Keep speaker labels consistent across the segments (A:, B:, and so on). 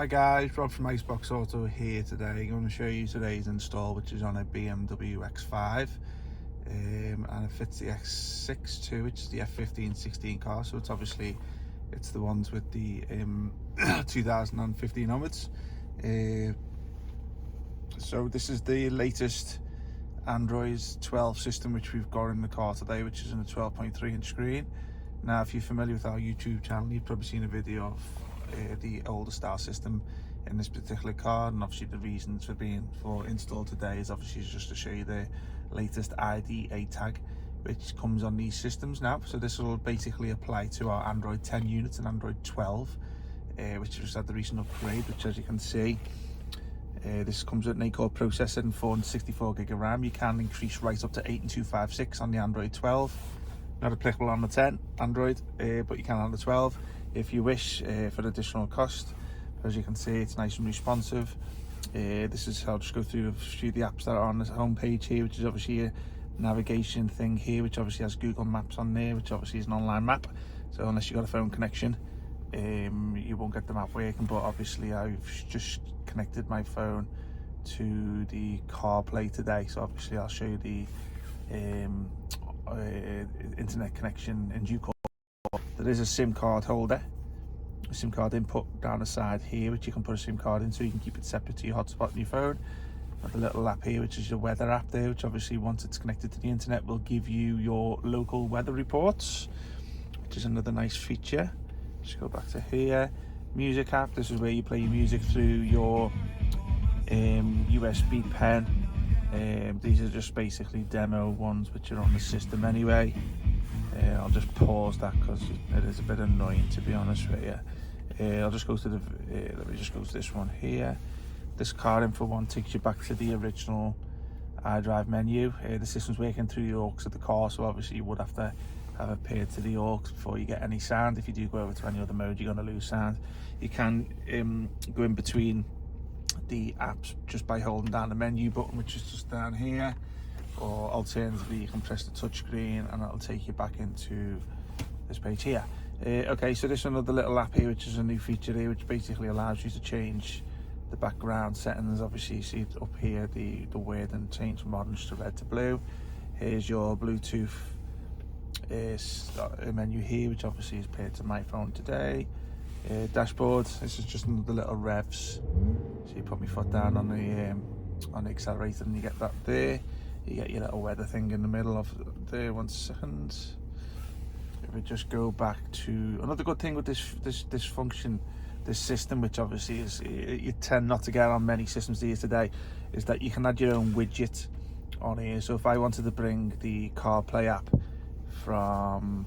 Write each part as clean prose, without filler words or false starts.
A: Hi guys, Rob from Iceboxauto here today. I'm going to show you today's install, which is on a BMW X5 and it fits the X6 too, which is the F15-16 car. So it's the ones with the 2015 onwards. So this is the latest Android 12 system which we've got in the car today, which is in a 12.3-inch screen. Now, if you're familiar with our YouTube channel, you've probably seen a video of the older style system in this particular car, and obviously the reasons for install today is obviously just to show you the latest ID tag which comes on these systems now. So this will basically apply to our Android 10 units and Android 12, which just had the recent upgrade, which, as you can see, this comes with an 8-core processor and 464 gig of RAM. You can increase right up to 8 and 256 on the Android 12. Not applicable on the 10 Android, but you can on the 12 if you wish, for an additional cost. As you can see, it's nice and responsive. I'll just go through a few of the apps that are on the home page here, which is obviously a navigation thing here, which obviously has Google Maps on there, which obviously is an online map. So unless you've got a phone connection, you won't get the map working. But obviously I've just connected my phone to the CarPlay today, so obviously I'll show you the internet connection in due course. There is a SIM card holder, a SIM card input down the side here, which you can put a SIM card in, so you can keep it separate to your hotspot on your phone. Got the little app here, which is your weather app there, which obviously once it's connected to the internet will give you your local weather reports, which is another nice feature. Just go back to here, music app. This is where you play your music through your USB pen. These are just basically demo ones which are on the system anyway. I'll just pause that because it is a bit annoying, to be honest with you. I'll just go to let me just go to this one here. This car info one takes you back to the original iDrive menu. The system's working through the aux of the car, so obviously you would have to have it paired to the aux before you get any sound. If you do go over to any other mode, you're going to lose sound. You can go in between the apps just by holding down the menu button, which is just down here, or alternatively you can press the touch screen and that'll take you back into this page here. Okay, so this is another little app here, which is a new feature here, which basically allows you to change the background settings. Obviously you see it up here, the word, and change from orange to red to blue. Here's your Bluetooth menu here, which obviously is paired to my phone today. Dashboard, this is just another little revs. So you put my foot down on the accelerator and you get that there. You get your little weather thing in the middle of there. 1 second. If we just go back to another good thing with this function, this system, which obviously is you tend not to get on many systems these today, is that you can add your own widget on here. So if I wanted to bring the CarPlay app from,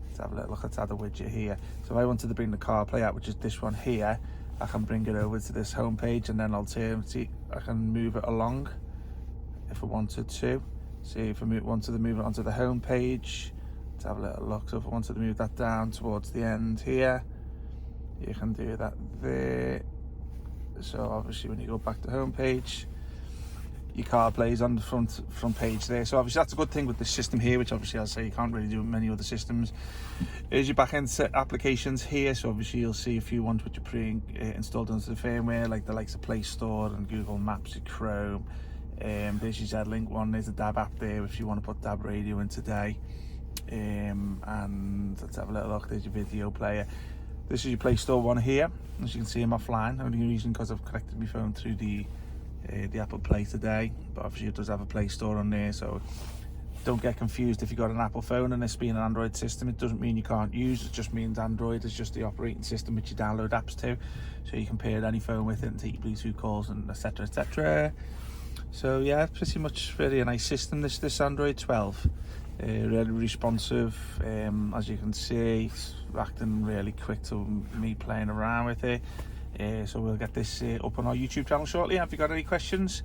A: let's have a little look, let's add a widget here. So if I wanted to bring the CarPlay app, which is this one here, I can bring it over to this home page, and then alternatively I can move it along if I wanted to. See, if I wanted to move it onto the home page, let's have a little look. So if I wanted to move that down towards the end here, you can do that there. So obviously when you go back to home page, your CarPlay is on the front page there. So obviously that's a good thing with this system here, which obviously I'll say you can't really do with many other systems. Here's your back-end set applications here. So obviously you'll see a few ones which are pre-installed into the firmware, like the likes of Play Store and Google Maps and Chrome. There's your Z-Link one. There's a DAB app there if you want to put DAB radio in today. And let's have a little look. There's your video player. This is your Play Store one here. As you can see, I'm offline. Only reason because I've connected my phone through the Apple Play today, but obviously it does have a Play Store on there. So don't get confused if you've got an Apple phone and this being an Android system. It doesn't mean you can't use it. Just means Android is just the operating system which you download apps to, so you can pair any phone with it and take Bluetooth calls and etc, etc. So yeah, pretty much really a nice system, this Android 12. Really responsive, as you can see. It's acting really quick to me playing around with it. So we'll get this up on our YouTube channel shortly. If you've got any questions,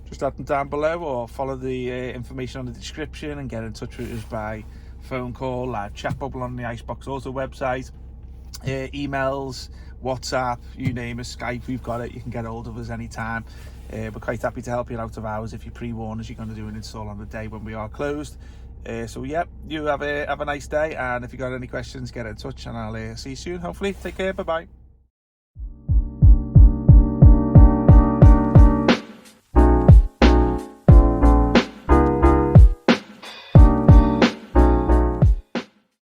A: just add them down below, or follow the information on the description and get in touch with us by phone call, live chat bubble on the Iceboxauto website, emails, WhatsApp, you name it, Skype, we've got it. You can get hold of us anytime. We're quite happy to help you out of hours if you pre-warn us you're going to do an install on the day when we are closed. So yeah, you have a nice day, and if you got any questions, get in touch, and I'll see you soon, hopefully. Take care, bye bye.